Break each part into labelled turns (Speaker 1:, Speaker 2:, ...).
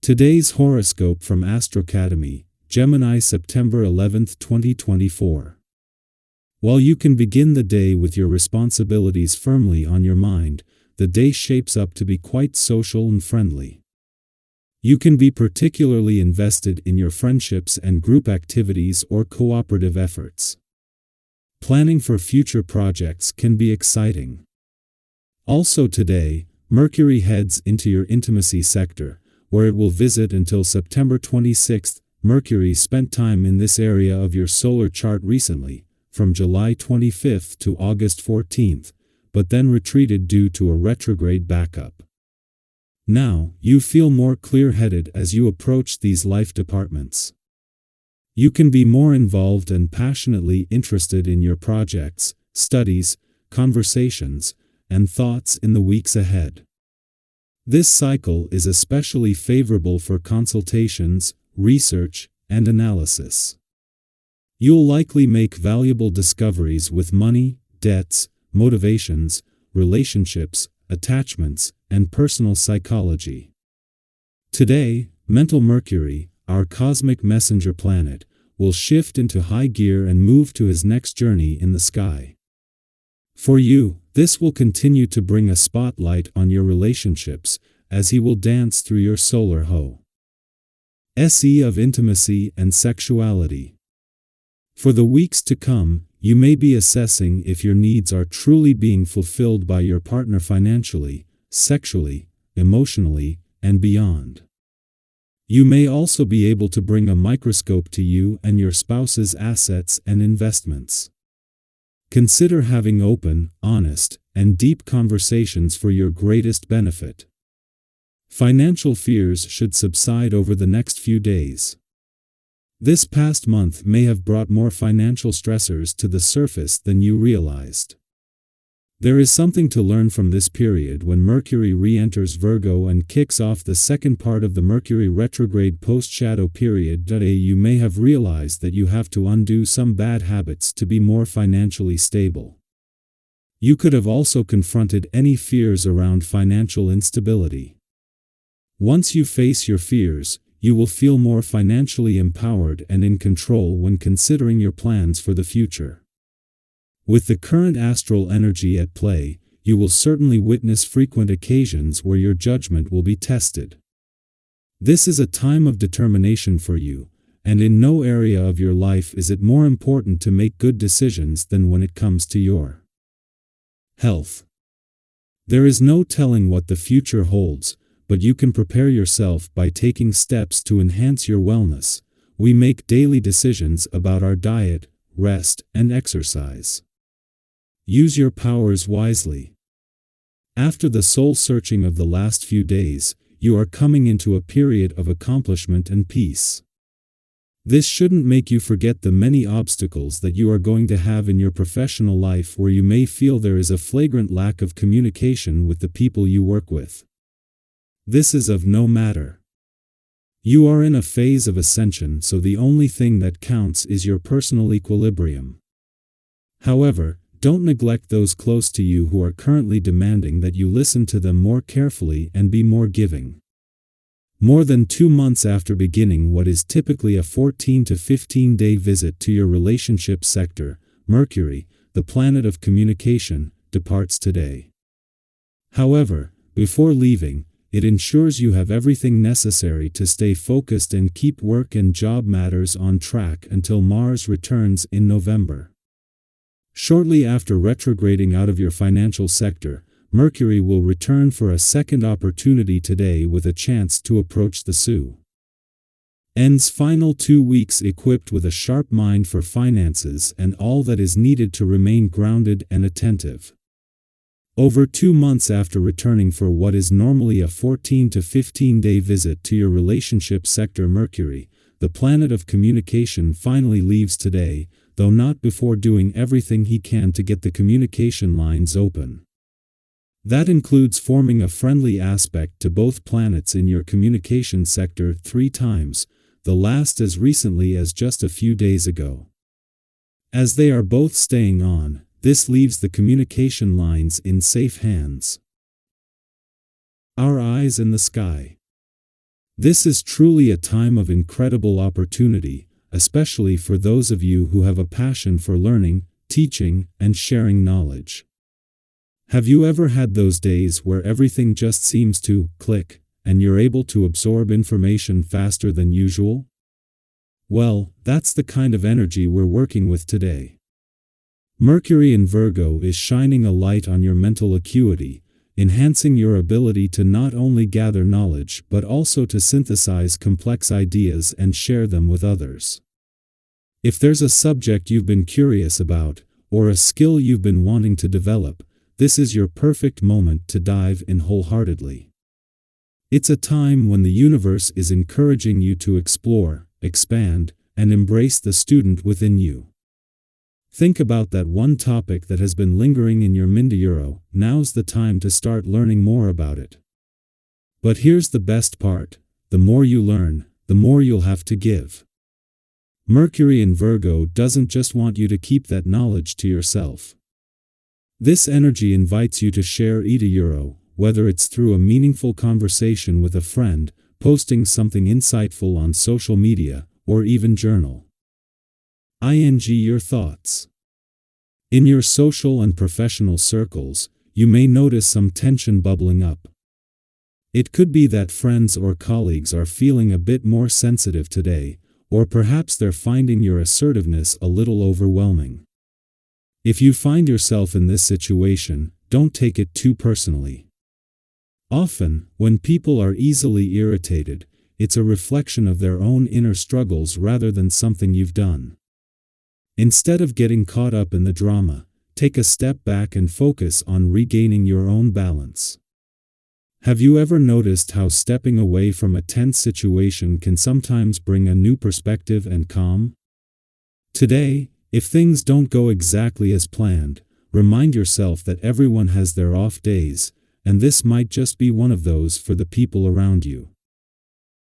Speaker 1: Today's horoscope from AstroCademy, Gemini September 11, 2024. While you can begin the day with your responsibilities firmly on your mind, the day shapes up to be quite social and friendly. You can be particularly invested in your friendships and group activities or cooperative efforts. Planning for future projects can be exciting. Also today, Mercury heads into your intimacy sector, where it will visit until September 26. Mercury spent time in this area of your solar chart recently, from July 25 to August 14, but then retreated due to a retrograde backup. Now, you feel more clear-headed as you approach these life departments. You can be more involved and passionately interested in your projects, studies, conversations, and thoughts in the weeks ahead. This cycle is especially favorable for consultations, research, and analysis. You'll likely make valuable discoveries with money, debts, motivations, relationships, attachments, and personal psychology. Today, mental Mercury, our cosmic messenger planet, will shift into high gear and move to his next journey in the sky. For you, this will continue to bring a spotlight on your relationships, as he will dance through your solar se of intimacy and sexuality. For the weeks to come, you may be assessing if your needs are truly being fulfilled by your partner financially, sexually, emotionally, and beyond. You may also be able to bring a microscope to you and your spouse's assets and investments. Consider having open, honest, and deep conversations for your greatest benefit. Financial fears should subside over the next few days. This past month may have brought more financial stressors to the surface than you realized. There is something to learn from this period when Mercury re-enters Virgo and kicks off the second part of the Mercury retrograde post-shadow period. You may have realized that you have to undo some bad habits to be more financially stable. You could have also confronted any fears around financial instability. Once you face your fears, you will feel more financially empowered and in control when considering your plans for the future. With the current astral energy at play, you will certainly witness frequent occasions where your judgment will be tested. This is a time of determination for you, and in no area of your life is it more important to make good decisions than when it comes to your health. There is no telling what the future holds, but you can prepare yourself by taking steps to enhance your wellness. We make daily decisions about our diet, rest, and exercise. Use your powers wisely. After the soul-searching of the last few days, you are coming into a period of accomplishment and peace. This shouldn't make you forget the many obstacles that you are going to have in your professional life where you may feel there is a flagrant lack of communication with the people you work with. This is of no matter. You are in a phase of ascension, so the only thing that counts is your personal equilibrium. However, don't neglect those close to you who are currently demanding that you listen to them more carefully and be more giving. More than 2 months after beginning what is typically a 14 to 15-day visit to your relationship sector, Mercury, the planet of communication, departs today. However, before leaving, it ensures you have everything necessary to stay focused and keep work and job matters on track until Mars returns in November. Shortly after retrograding out of your financial sector, Mercury will return for a second opportunity today with a chance to approach the sun's final 2 weeks equipped with a sharp mind for finances and all that is needed to remain grounded and attentive. Over 2 months after returning for what is normally a 14 to 15-day visit to your relationship sector, Mercury, the planet of communication, finally leaves today, though not before doing everything he can to get the communication lines open. That includes forming a friendly aspect to both planets in your communication sector 3 times, the last as recently as just a few days ago. As they are both staying on, this leaves the communication lines in safe hands. Our eyes in the sky. This is truly a time of incredible opportunity, especially for those of you who have a passion for learning, teaching, and sharing knowledge. Have you ever had those days where everything just seems to click, and you're able to absorb information faster than usual? Well, that's the kind of energy we're working with today. Mercury in Virgo is shining a light on your mental acuity, enhancing your ability to not only gather knowledge but also to synthesize complex ideas and share them with others. If there's a subject you've been curious about, or a skill you've been wanting to develop, this is your perfect moment to dive in wholeheartedly. It's a time when the universe is encouraging you to explore, expand, and embrace the student within you. Think about that one topic that has been lingering in your mind. Now's the time to start learning more about it. But here's the best part: the more you learn, the more you'll have to give. Mercury in Virgo doesn't just want you to keep that knowledge to yourself. This energy invites you to share it, whether it's through a meaningful conversation with a friend, posting something insightful on social media, or even journal. Your thoughts. In your social and professional circles, you may notice some tension bubbling up. It could be that friends or colleagues are feeling a bit more sensitive today, or perhaps they're finding your assertiveness a little overwhelming. If you find yourself in this situation, don't take it too personally. Often, when people are easily irritated, it's a reflection of their own inner struggles rather than something you've done. Instead of getting caught up in the drama, take a step back and focus on regaining your own balance. Have you ever noticed how stepping away from a tense situation can sometimes bring a new perspective and calm? Today, if things don't go exactly as planned, remind yourself that everyone has their off days, and this might just be one of those for the people around you.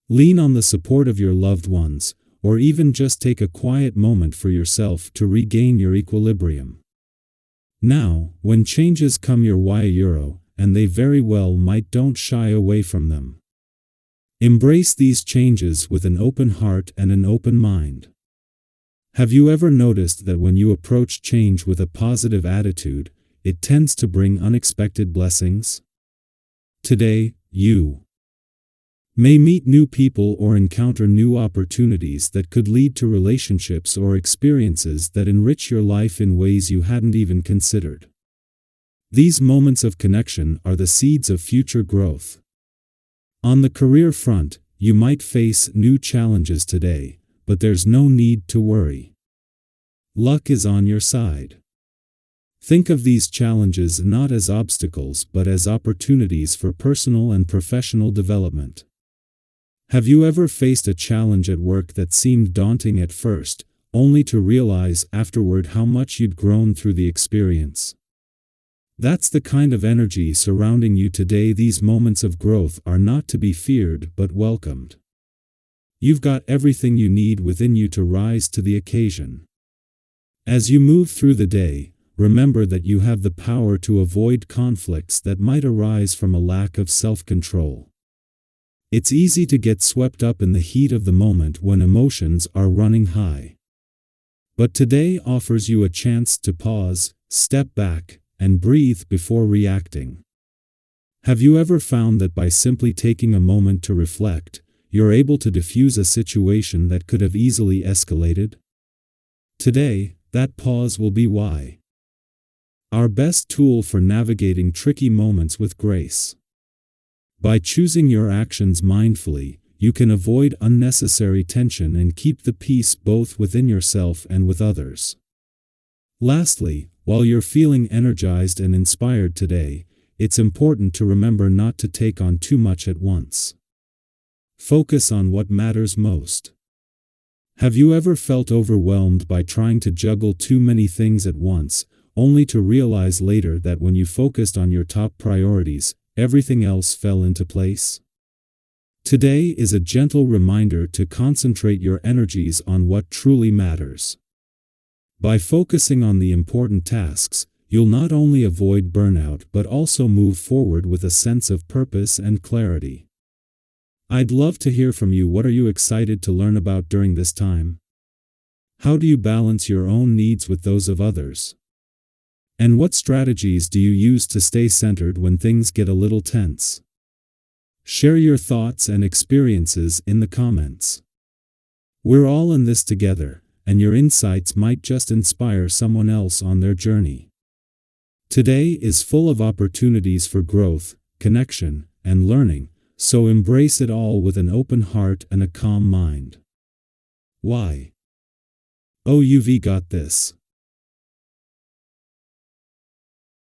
Speaker 1: Lean on the support of your loved ones, or even just take a quiet moment for yourself to regain your equilibrium. Now, when changes come your way, and they very well might, don't shy away from them. Embrace these changes with an open heart and an open mind. Have you ever noticed that when you approach change with a positive attitude, it tends to bring unexpected blessings? Today, you may meet new people or encounter new opportunities that could lead to relationships or experiences that enrich your life in ways you hadn't even considered. These moments of connection are the seeds of future growth. On the career front, you might face new challenges today, but there's no need to worry. Luck is on your side. Think of these challenges not as obstacles but as opportunities for personal and professional development. Have you ever faced a challenge at work that seemed daunting at first, only to realize afterward how much you'd grown through the experience? That's the kind of energy surrounding you today. These moments of growth are not to be feared but welcomed. You've got everything you need within you to rise to the occasion. As you move through the day, remember that you have the power to avoid conflicts that might arise from a lack of self-control. It's easy to get swept up in the heat of the moment when emotions are running high. But today offers you a chance to pause, step back, and breathe before reacting. Have you ever found that by simply taking a moment to reflect, you're able to diffuse a situation that could have easily escalated? Today, that pause will be why. Our best tool for navigating tricky moments with grace. By choosing your actions mindfully, you can avoid unnecessary tension and keep the peace both within yourself and with others. Lastly, while you're feeling energized and inspired today, it's important to remember not to take on too much at once. Focus on what matters most. Have you ever felt overwhelmed by trying to juggle too many things at once, only to realize later that when you focused on your top priorities, everything else fell into place? Today is a gentle reminder to concentrate your energies on what truly matters. By focusing on the important tasks, you'll not only avoid burnout but also move forward with a sense of purpose and clarity. I'd love to hear from you. What are you excited to learn about during this time? How do you balance your own needs with those of others? And what strategies do you use to stay centered when things get a little tense? Share your thoughts and experiences in the comments. We're all in this together, and your insights might just inspire someone else on their journey. Today is full of opportunities for growth, connection, and learning, so embrace it all with an open heart and a calm mind. Why? Oh, you've got this.